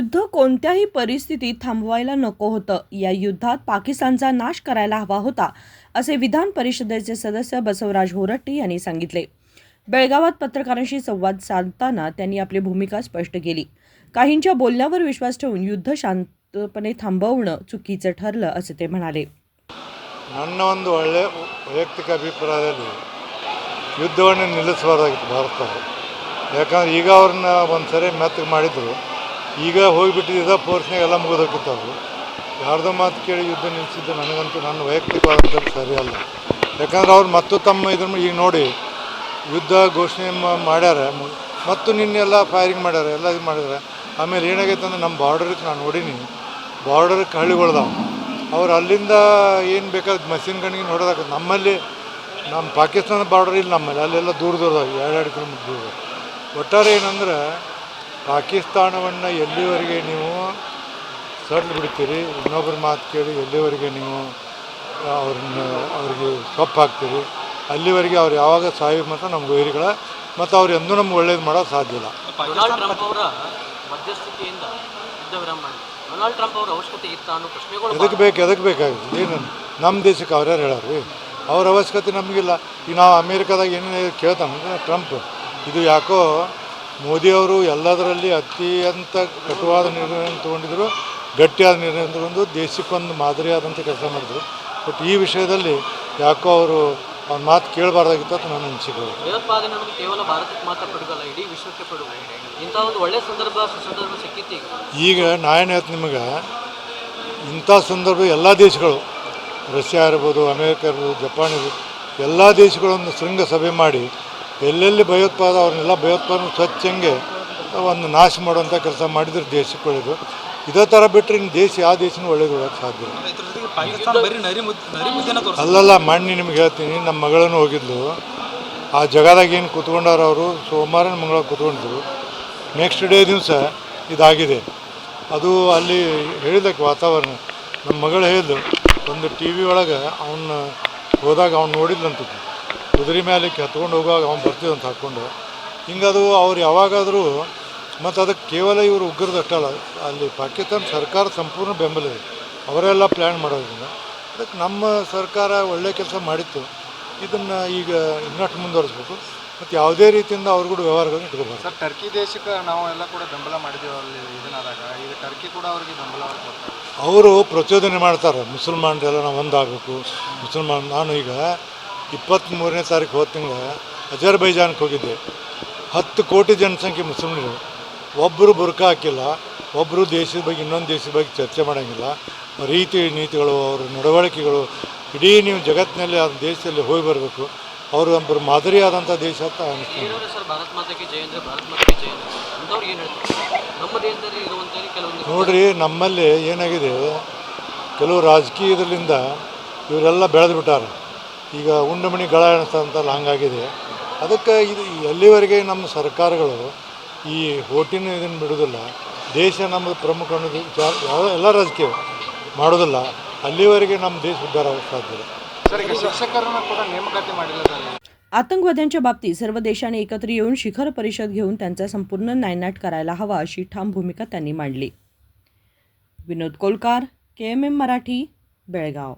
युद्ध कोणत्याही परिस्थितीत थांबवायला नको होतं. या युद्धात पाकिस्तानचा नाश करायला हवा होता, असे विधान परिषदेचे सदस्य बसवराज होरट्टी यांनी सांगितले. बेळगावात पत्रकारांशी संवाद साधताना त्यांनी आपली भूमिका स्पष्ट केली. काहींच्या बोलण्यावर विश्वास ठेवून युद्ध शांतपणे थांबवणं चुकीचं ठरलं, असे ते म्हणाले. ನನ್ನ ಒಂದು ಒಳ್ಳೆ ವೈಯಕ್ತಿಕ ಅಭಿಪ್ರಾಯದಲ್ಲಿ ಯುದ್ಧವನ್ನು ನಿಲ್ಲಿಸಬಾರ್ದಾಗಿತ್ತು ಭಾರತ. ಯಾಕಂದ್ರೆ ಈಗ ಅವ್ರನ್ನ ಒಂದು ಸರಿ ಮೆತ್ತಗೆ ಮಾಡಿದ್ರು, ಈಗ ಹೋಗಿಬಿಟ್ಟಿದ್ದ ಫೋರ್ಸ್ನಾಗ ಎಲ್ಲ ಮುಗಿದೋಗಿತ್ತು. ಅವರು ಯಾರ್ದೋ ಮಾತು ಕೇಳಿ ಯುದ್ಧ ನಿಲ್ಲಿಸಿದ್ದು ನನಗಂತೂ ನನ್ನ ವೈಯಕ್ತಿಕವಾದಂಥದ್ದು ಸರಿಯಲ್ಲ. ಯಾಕಂದ್ರೆ ಅವ್ರು ಮತ್ತು ತಮ್ಮ ಇದನ್ನು ಈಗ ನೋಡಿ ಯುದ್ಧ ಘೋಷಣೆ ಮಾಡ್ಯಾರ, ಮತ್ತು ನಿನ್ನೆಲ್ಲ ಫೈರಿಂಗ್ ಮಾಡ್ಯಾರ, ಎಲ್ಲ ಇದು ಮಾಡಿದಾರೆ. ಆಮೇಲೆ ಏನಾಗೈತೆ ಅಂದ್ರೆ ನಮ್ಮ ಬಾರ್ಡರ್ಗೆ ನಾನು ನೋಡೀನಿ, ಬಾರ್ಡರ್ಗೆ ಹಳ್ಳಿಗಳ್ದಾವ. ಅವ್ರು ಅಲ್ಲಿಂದ ಏನು ಬೇಕಾದ ಮಷಿನ್ ಗನ್ನಿಗೆ ನೋಡೋದಾಗ ನಮ್ಮಲ್ಲಿ ನಮ್ಮ ಪಾಕಿಸ್ತಾನ ಬಾರ್ಡರ್ ಇಲ್ಲ, ನಮ್ಮಲ್ಲಿ ಅಲ್ಲೆಲ್ಲ ದೂರ ದೂರದಾಗ 2-2 ಕಿಲೋಮೀಟ್ರ್ ದೂರ. ಒಟ್ಟಾರೆ ಏನಂದ್ರೆ ಪಾಕಿಸ್ತಾನವನ್ನು ಎಲ್ಲಿವರೆಗೆ ನೀವು ಸಡ್ಲು ಬಿಡ್ತೀರಿ, ಇನ್ನೊಬ್ಬರ ಮಾತು ಕೇಳಿ ಎಲ್ಲಿವರೆಗೆ ನೀವು ಅವ್ರಿಗೆ ಸೊಪ್ಪು ಹಾಕ್ತೀರಿ, ಅಲ್ಲಿವರೆಗೆ ಅವ್ರು ಯಾವಾಗ ಸಾಯಿ ಮತ್ತು ನಮ್ಮ ವೈರಿಗಳ ಮತ್ತು ಅವ್ರು ಎಂದೂ ನಮ್ಗೆ ಒಳ್ಳೇದು ಮಾಡೋದು ಸಾಧ್ಯ ಇಲ್ಲ. ಡೊನಾಲ್ಡ್ ಟ್ರಂಪ್ ಅವರ ಮಧ್ಯಸ್ಥಿಕೆಯಿಂದ ಯುದ್ಧ ವಿರಾಮ ಮಾಡಿ ಡೊನಾಲ್ಡ್ ಟ್ರಂಪ್ ಅವರ ಅವಶ್ಯಕತೆ ಇತ್ತ ಅನ್ನೋ ಪ್ರಶ್ನೆಗಳು ಎದಕ್ಕೆ ಬೇಕಾಗಿತ್ತು? ಏನು ನಮ್ಮ ದೇಶಕ್ಕೆ ಅವ್ರ್ಯಾರು ಹೇಳಾರ್ರಿ? ಅವ್ರ ಅವಶ್ಯಕತೆ ನಮಗಿಲ್ಲ. ಈಗ ನಾವು ಅಮೇರಿಕಾದಾಗ ಏನೇನು ಕೇಳ್ತಾನೆ ಟ್ರಂಪ್, ಇದು ಯಾಕೋ ಮೋದಿಯವರು ಎಲ್ಲದರಲ್ಲಿ ಅತ್ಯಂತ ಕಟುವಾದ ನಿರ್ಣಯ ತೊಗೊಂಡಿದ್ರು, ಗಟ್ಟಿಯಾದ ನಿರ್ಣಯ ತಗೊಂಡು ದೇಶಕ್ಕೊಂದು ಮಾದರಿಯಾದಂಥ ಕೆಲಸ ಮಾಡಿದ್ರು. ಬಟ್ ಈ ವಿಷಯದಲ್ಲಿ ಯಾಕೋ ಅವರು ಅವ್ರ ಮಾತು ಕೇಳಬಾರ್ದಾಗಿತ್ತು ಅಂತ ನನ್ನ ಅನಿಸಿಕೆ. ಭಯೋತ್ಪಾದನೆ ಅನ್ನೋದು ಕೇವಲ ಭಾರತಕ್ಕೆ ಮಾತ್ರ ಪಡುಗಲ್ಲ, ಇಡೀ ವಿಶ್ವಕ್ಕೆ ಪಡುವ ಇಂಥ ಒಂದು ಒಳ್ಳೆಯ ಸಂದರ್ಭ ಸಿಕ್ಕಿತ್ತು. ಈಗ ನಾ ಏನು ಹೇಳ್ತೀನಿ ನಿಮಗೆ, ಇಂಥ ಸಂದರ್ಭ ಎಲ್ಲ ದೇಶಗಳು, ರಷ್ಯಾ ಇರ್ಬೋದು, ಅಮೇರಿಕ ಇರ್ಬೋದು, ಜಪಾನ್ ಇರ್ಬೋದು, ಎಲ್ಲ ದೇಶಗಳೊಂದು ಶೃಂಗಸಭೆ ಮಾಡಿ ಎಲ್ಲೆಲ್ಲಿ ಅವ್ರನ್ನೆಲ್ಲ ಭಯೋತ್ಪಾದನೆ ಸ್ವಚ್ಛಂಗೆ ಒಂದು ನಾಶ ಮಾಡುವಂಥ ಕೆಲಸ ಮಾಡಿದ್ರೆ ದೇಶಕ್ಕೆ ಒಳ್ಳೆಯದು. ಇದೇ ಥರ ಬಿಟ್ಟರೆ ಇನ್ನು ದೇಶ ಯಾವ ದೇಶನೂ ಒಳ್ಳೇದು ಇರೋಕ್ಕೆ ಸಾಧ್ಯ ಇಲ್ಲ. ಅಲ್ಲಲ್ಲ, ಮಣ್ಣಿ ನಿಮ್ಗೆ ಹೇಳ್ತೀನಿ, ನಮ್ಮ ಮಗಳನ್ನು ಹೋಗಿದ್ಲು, ಆ ಜಾಗದಾಗ ಏನು ಕೂತ್ಕೊಂಡಾರ ಅವರು, ಸೋಮವಾರ ಮಂಗಳವಾರ ಕೂತ್ಕೊಂಡಿದ್ರು. ನೆಕ್ಸ್ಟ್ ಡೇ ದಿವಸ ಇದಾಗಿದೆ. ಅದು ಅಲ್ಲಿ ಹೇಳಿದಕ್ಕೆ ವಾತಾವರಣ ನಮ್ಮ ಮಗಳು ಹೇಳಿದ್ಲು, ಒಂದು ಟಿ ವಿ ಒಳಗೆ ಅವನ್ನ ಹೋದಾಗ ಅವ್ನು ನೋಡಿದ್ಲಂತ, ಕುದುರೆ ಮೇಲೆ ಹತ್ಕೊಂಡು ಹೋಗುವಾಗ ಅವ್ನು ಬರ್ತಿದ್ದಂತ ಹಾಕ್ಕೊಂಡು. ಹಿಂಗದು ಅವ್ರು ಯಾವಾಗಾದರೂ, ಮತ್ತು ಅದಕ್ಕೆ ಕೇವಲ ಇವರು ಉಗ್ರದಷ್ಟಲ್ಲ, ಅಲ್ಲಿ ಪಾಕಿಸ್ತಾನ ಸರ್ಕಾರ ಸಂಪೂರ್ಣ ಬೆಂಬಲ ಇದೆ. ಅವರೆಲ್ಲ ಪ್ಲ್ಯಾನ್ ಮಾಡೋದ್ರಿಂದ ಅದಕ್ಕೆ ನಮ್ಮ ಸರ್ಕಾರ ಒಳ್ಳೆ ಕೆಲಸ ಮಾಡಿತ್ತು. ಇದನ್ನು ಈಗ ಇನ್ನಷ್ಟು ಮುಂದುವರಿಸ್ಬೇಕು ಮತ್ತು ಯಾವುದೇ ರೀತಿಯಿಂದ ಅವ್ರು ಕೂಡ ವ್ಯವಹಾರಗಳನ್ನ ಇಟ್ಕೋಬಾರ್ದು. ಸರ್, ಟರ್ಕಿ ದೇಶಕ್ಕೆ ನಾವು ಎಲ್ಲ ಕೂಡ ಬೆಂಬಲ ಮಾಡಿದ್ದೀವಿ ಅಲ್ಲಿ ಇದನ್ನಾದಾಗ, ಈಗ ಟರ್ಕಿ ಕೂಡ ಅವರಿಗೆ ಬೆಂಬಲ ಕೊಡ್ತಾರೆ. ಅವರು ಪ್ರಚೋದನೆ ಮಾಡ್ತಾರೆ, ಮುಸಲ್ಮಾನರೆಲ್ಲ ನಾವು ಒಂದಾಗಬೇಕು, ನಾನು ಈಗ 23ನೇ ತಾರೀಕು ಹೋದ ತಿಂಗಳ ಅಜರ್ಬೈಜಾನ್ಗೆ ಹೋಗಿದ್ದೆ. 10 ಕೋಟಿ ಜನಸಂಖ್ಯೆ ಮುಸ್ಲಿಮರು, ಒಬ್ಬರು ಬುರ್ಕಾ ಹಾಕಿಲ್ಲ, ಒಬ್ಬರು ದೇಶದ ಬಗ್ಗೆ ಇನ್ನೊಂದು ದೇಶದ ಬಗ್ಗೆ ಚರ್ಚೆ ಮಾಡೋಂಗಿಲ್ಲ. ರೀತಿ ನೀತಿಗಳು, ಅವ್ರ ನಡವಳಿಕೆಗಳು, ಇಡೀ ನೀವು ಜಗತ್ತಿನಲ್ಲಿ ಆ ದೇಶದಲ್ಲಿ ಹೋಗಿ ಬರಬೇಕು. ಅವರು ಒಬ್ಬರು ಮಾದರಿಯಾದಂಥ ದೇಶ ಅಂತ ಅನಿಸ್ತೀನಿ. ನೋಡಿರಿ, ನಮ್ಮಲ್ಲಿ ಏನಾಗಿದೆ, ಕೆಲವು ರಾಜಕೀಯದಲ್ಲಿಂದ ಇವರೆಲ್ಲ ಬೆಳೆದು ಬಿಟ್ಟಾರೆ. ಈಗ ಉಂಡಮಣಿ ಗಳ ಎಣಿಸ್ತಂತಲ್ಲ, ಹಂಗಾಗಿದೆ. ಅದಕ್ಕೆ ಇದು ಎಲ್ಲಿವರೆಗೆ ನಮ್ಮ ಸರ್ಕಾರಗಳು ಈ ಹೋಟಿನ ಇದನ್ನು ಬಿಡೋದಿಲ್ಲ, ದೇಶ ನಮ್ಮದು ಪ್ರಮುಖ ಅನ್ನೋದು ಎಲ್ಲ ರಾಜಕೀಯ ಮಾಡೋದಿಲ್ಲ, ಅಲ್ಲಿವರೆಗೆ ನಮ್ಮ ದೇಶ ಉದ್ಧಾರ ಆಗಕ್ಕೆ ಸಾಧ್ಯ ಇಲ್ಲ. ಸರ್, ಈಗ ಶಿಕ್ಷಕರನ್ನು ಕೂಡ ನೇಮಕಾತಿ ಮಾಡಿಲ್ಲ ಸರ್. आतंकवाद्यांच्या बाबतीत सर्व देशांनी एकत्र येऊन शिखर परिषद घेऊन त्यांचा संपूर्ण नायनाट करायला हवा, अशी ठाम भूमिका त्यांनी मांडली. विनोद कोलकार, KMM मराठी, बेळगाव.